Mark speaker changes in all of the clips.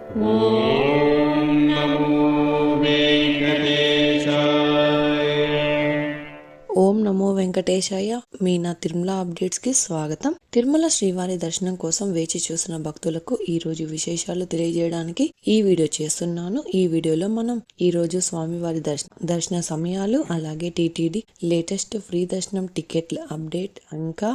Speaker 1: ఓం నమో వెంకటేశాయ.
Speaker 2: ఓం నమో వెంకటేశాయ. మీ నా తిరుమల అప్డేట్స్ కి స్వాగతం. తిరుమల శ్రీవారి దర్శనం కోసం వేచి చూసిన భక్తులకు ఈ రోజు విశేషాలు తెలియజేయడానికి ఈ వీడియో చేస్తున్నాను. ఈ వీడియోలో మనం ఈ రోజు స్వామివారి దర్శన సమయాలు, అలాగే టీటీడీ లేటెస్ట్ ఫ్రీ దర్శనం టికెట్ల అప్డేట్, ఇంకా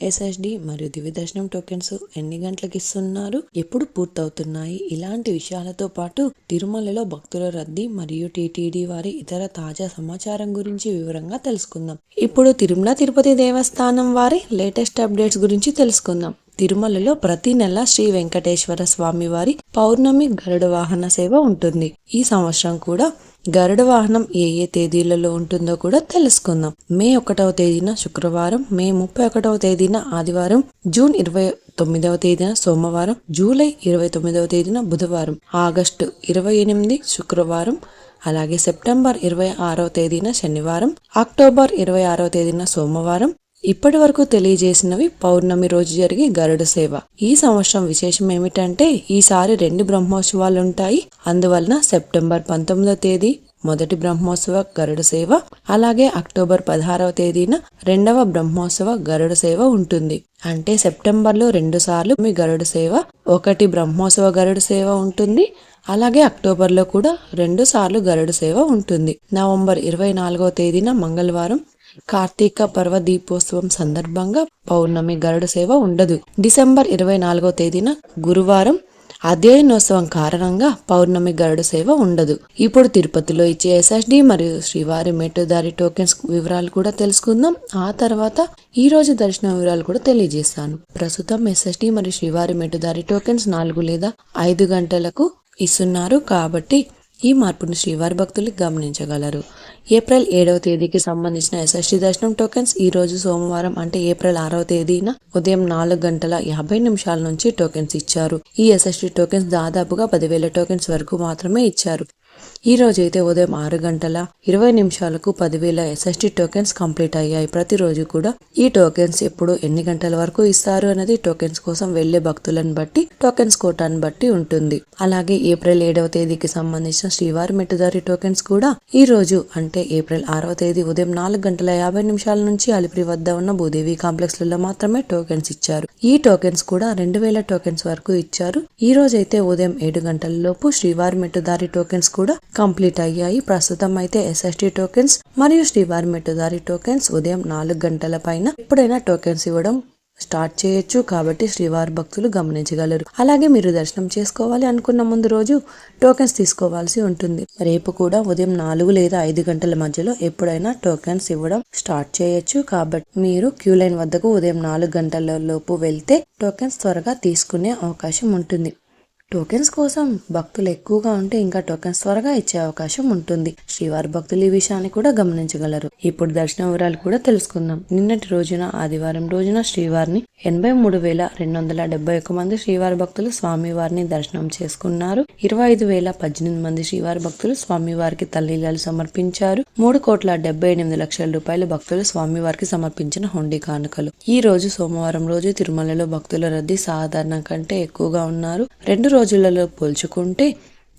Speaker 2: ఎస్ఎస్డి మరియు దివ్య దర్శనం టోకెన్స్ ఎన్ని గంటలకు ఇస్తున్నారు, ఎప్పుడు పూర్తవుతున్నాయి, ఇలాంటి విషయాలతో పాటు తిరుమలలో భక్తుల రద్దీ మరియు టీటీడీ వారి ఇతర తాజా సమాచారం గురించి వివరంగా తెలుసుకుందాం. ఇప్పుడు తిరుమల తిరుపతి దేవస్థానం వారి లేటెస్ట్ అప్డేట్స్ గురించి తెలుసుకుందాం. తిరుమలలో ప్రతి నెల శ్రీ వెంకటేశ్వర స్వామి వారి పౌర్ణమి గరుడ వాహన సేవ ఉంటుంది. ఈ సంవత్సరం కూడా గరుడ వాహనం ఏ ఏ తేదీలలో ఉంటుందో కూడా తెలుసుకుందాం. మే 1వ తేదీన శుక్రవారం, మే 31వ తేదీన ఆదివారం, జూన్ 29వ తేదీన సోమవారం, జూలై 29వ తేదీన బుధవారం, ఆగస్టు 28 శుక్రవారం, అలాగే సెప్టెంబర్ 26వ తేదీన శనివారం, అక్టోబర్ 26వ తేదీన సోమవారం. ఇప్పటి వరకు తెలియజేసినవి పౌర్ణమి రోజు జరిగే గరుడ సేవ. ఈ సంవత్సరం విశేషం ఏమిటంటే ఈసారి 2 బ్రహ్మోత్సవాలు ఉంటాయి. అందువలన సెప్టెంబర్ 19వ తేదీ మొదటి బ్రహ్మోత్సవ గరుడ సేవ, అలాగే అక్టోబర్ 16వ తేదీన 2వ బ్రహ్మోత్సవ గరుడ సేవ ఉంటుంది. అంటే సెప్టెంబర్లో 2 సార్లు మీ గరుడ సేవ, 1 బ్రహ్మోత్సవ గరుడ సేవ ఉంటుంది. అలాగే అక్టోబర్లో కూడా 2 సార్లు గరుడ సేవ ఉంటుంది. నవంబర్ 24వ తేదీన మంగళవారం కార్తీక పర్వ దీపోత్సవం సందర్భంగా పౌర్ణమి గరుడ సేవ ఉండదు. డిసెంబర్ 24వ తేదీన గురువారం అధ్యయనోత్సవం కారణంగా పౌర్ణమి గరుడ సేవ ఉండదు. ఇప్పుడు తిరుపతిలో ఇచ్చే ఎస్ఎస్డి మరియు శ్రీవారి మెట్టుదారి టోకెన్స్ వివరాలు కూడా తెలుసుకుందాం. ఆ తర్వాత ఈ రోజు దర్శన వివరాలు కూడా తెలియజేస్తాను. ప్రస్తుతం ఎస్ఎస్డి మరియు శ్రీవారి మెట్టుదారి టోకెన్స్ 4 లేదా 5 గంటలకు ఇస్తున్నారు. కాబట్టి ఈ మార్పును శ్రీవారి భక్తులు గమనించగలరు. ఏప్రిల్ 7వ తేదీకి సంబంధించిన ఎస్ఎస్డి దర్శనం టోకెన్స్ ఈ రోజు సోమవారం అంటే ఏప్రిల్ 6వ తేదీన ఉదయం 4:50 నుంచి టోకెన్స్ ఇచ్చారు. ఈ ఎస్ఎస్డి టోకెన్స్ దాదాపుగా 10,000 టోకెన్స్ వరకు మాత్రమే ఇచ్చారు. ఈ రోజైతే ఉదయం 6:20 10,000 ఎస్ఎస్డి టోకెన్స్ కంప్లీట్ అయ్యాయి. ప్రతిరోజు కూడా ఈ టోకెన్స్ ఎప్పుడు ఎన్ని గంటల వరకు ఇస్తారు అనేది టోకెన్స్ కోసం వెళ్లే భక్తులను బట్టి, టోకెన్స్ కోటాను బట్టి ఉంటుంది. అలాగే ఏప్రిల్ 7వ తేదీకి సంబంధించిన శ్రీవారి మెట్టుదారి టోకెన్స్ కూడా ఈ రోజు అంటే ఏప్రిల్ 6వ తేదీ ఉదయం 4:50 నుంచి అలిపిరి వద్ద ఉన్న భూదేవి కాంప్లెక్స్ లలో మాత్రమే టోకెన్స్ ఇచ్చారు. ఈ టోకెన్స్ కూడా 2,000 టోకెన్స్ వరకు ఇచ్చారు. ఈ రోజైతే ఉదయం 7 గంటల లోపు శ్రీవారి మెట్టుదారి టోకెన్స్ కూడా కంప్లీట్ అయ్యాయి. ప్రస్తుతం అయితే ఎస్ఎస్డి టోకెన్స్ మరియు శ్రీవారి మెట్టుదారి టోకెన్స్ ఉదయం 4 గంటల పైన ఎప్పుడైనా టోకెన్స్ ఇవ్వడం స్టార్ట్ చేయొచ్చు. కాబట్టి శ్రీవారి భక్తులు గమనించగలరు. అలాగే మీరు దర్శనం చేసుకోవాలి అనుకున్న ముందు రోజు టోకెన్స్ తీసుకోవాల్సి ఉంటుంది. రేపు కూడా ఉదయం 4 లేదా 5 గంటల మధ్యలో ఎప్పుడైనా టోకెన్స్ ఇవ్వడం స్టార్ట్ చేయొచ్చు. కాబట్టి మీరు క్యూ లైన్ వద్దకు ఉదయం 4 గంటల లోపు వెళ్తే టోకెన్స్ త్వరగా తీసుకునే అవకాశం ఉంటుంది. టోకెన్స్ కోసం భక్తులు ఎక్కువగా ఉంటే ఇంకా టోకెన్స్ త్వరగా ఇచ్చే అవకాశం ఉంటుంది. శ్రీవారి భక్తులు ఈ విషయాన్ని కూడా గమనించగలరు. ఇప్పుడు దర్శన వివరాలు కూడా తెలుసుకుందాం. నిన్నటి రోజున ఆదివారం రోజున శ్రీవారిని 83,271 మంది శ్రీవారి భక్తులు స్వామివారిని దర్శనం చేసుకున్నారు. 25,018 మంది శ్రీవారి భక్తులు స్వామివారికి తల్లీలాలు సమర్పించారు. 3,78,00,000 రూపాయలు భక్తులు స్వామివారికి సమర్పించిన హుండీ కానుకలు. ఈ రోజు సోమవారం రోజు తిరుమలలో భక్తుల రద్దీ సాధారణం కంటే ఎక్కువగా ఉన్నారు. 2 రోజులలో పోల్చుకుంటే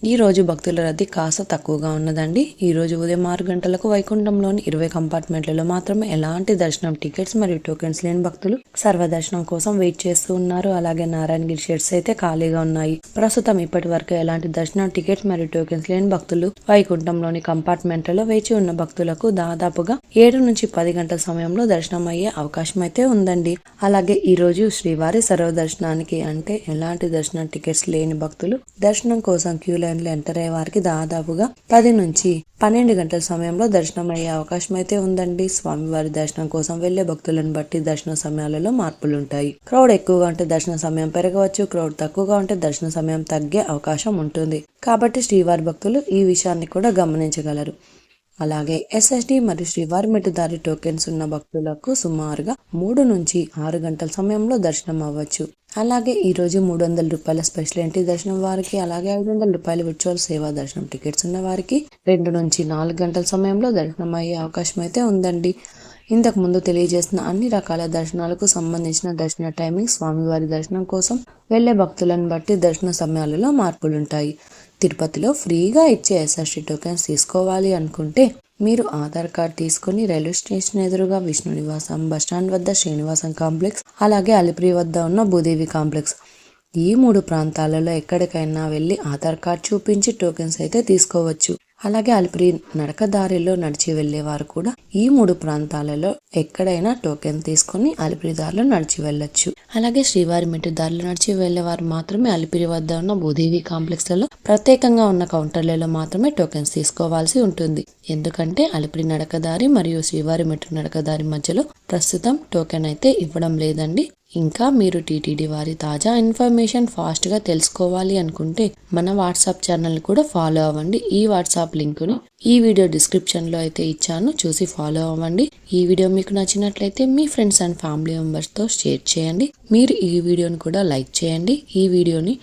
Speaker 2: ఈ రోజు భక్తుల రద్దీ కాస్త తక్కువగా ఉన్నదండి. ఈ రోజు ఉదయం 6 గంటలకు వైకుంఠంలోని 20 కంపార్ట్మెంట్లలో మాత్రమే ఎలాంటి దర్శనం టికెట్స్ మరియు టోకెన్స్ లేని భక్తులు సర్వదర్శనం కోసం వెయిట్ చేస్తూ ఉన్నారు. అలాగే నారాయణగిరి షెడ్స్ అయితే ఖాళీగా ఉన్నాయి. ప్రస్తుతం ఇప్పటి వరకు ఎలాంటి దర్శనం టికెట్స్ మరియు టోకెన్స్ లేని భక్తులు వైకుంఠంలోని కంపార్ట్మెంట్లలో వేచి ఉన్న భక్తులకు దాదాపుగా 7 నుంచి 10 గంటల సమయంలో దర్శనం అయ్యే అవకాశం అయితే ఉందండి. అలాగే ఈ రోజు శ్రీవారి సర్వదర్శనానికి అంటే ఎలాంటి దర్శనం టికెట్స్ లేని భక్తులు దర్శనం కోసం క్యూ లైన్ ఎంటర్ అయ్యే వారికి దాదాపుగా 10 నుంచి 12 గంటల సమయంలో దర్శనం అయ్యే అవకాశం అయితే ఉందండి. స్వామివారి దర్శనం కోసం వెళ్లే భక్తులను బట్టి దర్శన సమయాలలో మార్పులు ఉంటాయి. క్రౌడ్ ఎక్కువగా ఉంటే దర్శన సమయం పెరగవచ్చు, క్రౌడ్ తక్కువగా ఉంటే దర్శన సమయం తగ్గే అవకాశం ఉంటుంది. కాబట్టి శ్రీవారి భక్తులు ఈ విషయాన్ని కూడా గమనించగలరు. అలాగే ఎస్ఎస్డి మరియు శ్రీవారి మెట్టుదారి టోకెన్స్ ఉన్న భక్తులకు సుమారుగా 3 నుంచి 6 గంటల సమయంలో దర్శనం అవ్వచ్చు. అలాగే ఈ రోజు 300 రూపాయల స్పెషల్ ఎంట్రీ దర్శనం వారికి, అలాగే 500 రూపాయల విర్చువల్ సేవా దర్శనం టికెట్స్ ఉన్న వారికి 2 నుంచి 4 గంటల సమయంలో దర్శనం అయ్యే అవకాశం అయితే ఉందండి. ఇంతకు ముందు తెలియజేసిన అన్ని రకాల దర్శనాలకు సంబంధించిన దర్శన టైమింగ్, స్వామివారి దర్శనం కోసం వెళ్లే భక్తులను బట్టి దర్శన సమయాలలో మార్పులుంటాయి. తిరుపతిలో ఫ్రీగా ఇచ్చే ఎస్ఆర్టీ టోకెన్స్ తీసుకోవాలి అనుకుంటే మీరు ఆధార్ కార్డ్ తీసుకుని రైల్వే స్టేషన్ ఎదురుగా విష్ణు నివాసం, బస్టాండ్ వద్ద శ్రీనివాసం కాంప్లెక్స్, అలాగే అలిపిరి వద్ద ఉన్న భూదేవి కాంప్లెక్స్, ఈ 3 ప్రాంతాలలో ఎక్కడికైనా వెళ్లి ఆధార్ కార్డ్ చూపించి టోకెన్స్ అయితే తీసుకోవచ్చు. అలాగే అలిపిరి నడకదారిలో నడిచి వెళ్లేవారు కూడా ఈ 3 ప్రాంతాలలో ఎక్కడైనా టోకెన్ తీసుకుని అలిపిరి దారిలో నడిచి వెళ్ళొచ్చు. అలాగే శ్రీవారి మెట్టు దారిలో నడిచి వెళ్లేవారు మాత్రమే అలిపిరి వద్ద ఉన్న భూదేవి కాంప్లెక్స్ లలో ప్రత్యేకంగా ఉన్న కౌంటర్లలో మాత్రమే టోకెన్స్ తీసుకోవాల్సి ఉంటుంది. ఎందుకంటే అలిపిరి నడకదారి మరియు శ్రీవారి మెట్టు నడకదారి మధ్యలో ప్రస్తుతం టోకెన్ అయితే ఇవ్వడం లేదండి. ఇంకా మీరు టీటీడీ వారి తాజా ఇన్ఫర్మేషన్ ఫాస్ట్ గా తెలుసుకోవాలి అనుకుంటే మన వాట్సాప్ ఛానల్ కూడా ఫాలో అవ్వండి. ఈ వాట్సాప్ లింకుని ఈ వీడియో డిస్క్రిప్షన్ లో అయితే ఇచ్చాను, చూసి ఫాలో అవ్వండి. ఈ వీడియో మీకు నచ్చినట్లయితే మీ ఫ్రెండ్స్ అండ్ ఫ్యామిలీ మెంబర్స్ తో షేర్ చేయండి. మీరు ఈ వీడియోని కూడా లైక్ చేయండి. ఈ వీడియోని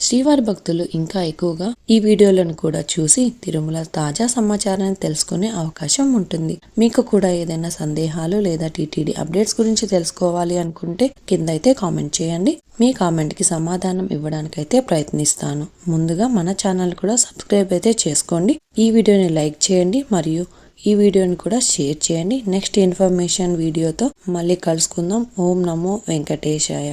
Speaker 2: శ్రీవారి భక్తులు ఇంకా ఎక్కువగా ఈ వీడియోలను కూడా చూసి తిరుమల తాజా సమాచారాన్ని తెలుసుకునే అవకాశం ఉంటుంది. మీకు కూడా ఏదైనా సందేహాలు లేదా టీటీడీ అప్డేట్స్ గురించి తెలుసుకోవాలి అనుకుంటే కింద అయితే కామెంట్ చేయండి. మీ కామెంట్ కి సమాధానం ఇవ్వడానికైతే ప్రయత్నిస్తాను. ముందుగా మన ఛానల్ కూడా సబ్స్క్రైబ్ అయితే చేసుకోండి. ఈ వీడియోని లైక్ చేయండి మరియు ఈ వీడియోని కూడా షేర్ చేయండి. నెక్స్ట్ ఇన్ఫర్మేషన్ వీడియోతో మళ్ళీ కలుసుకుందాం. ఓం నమో వెంకటేశాయ.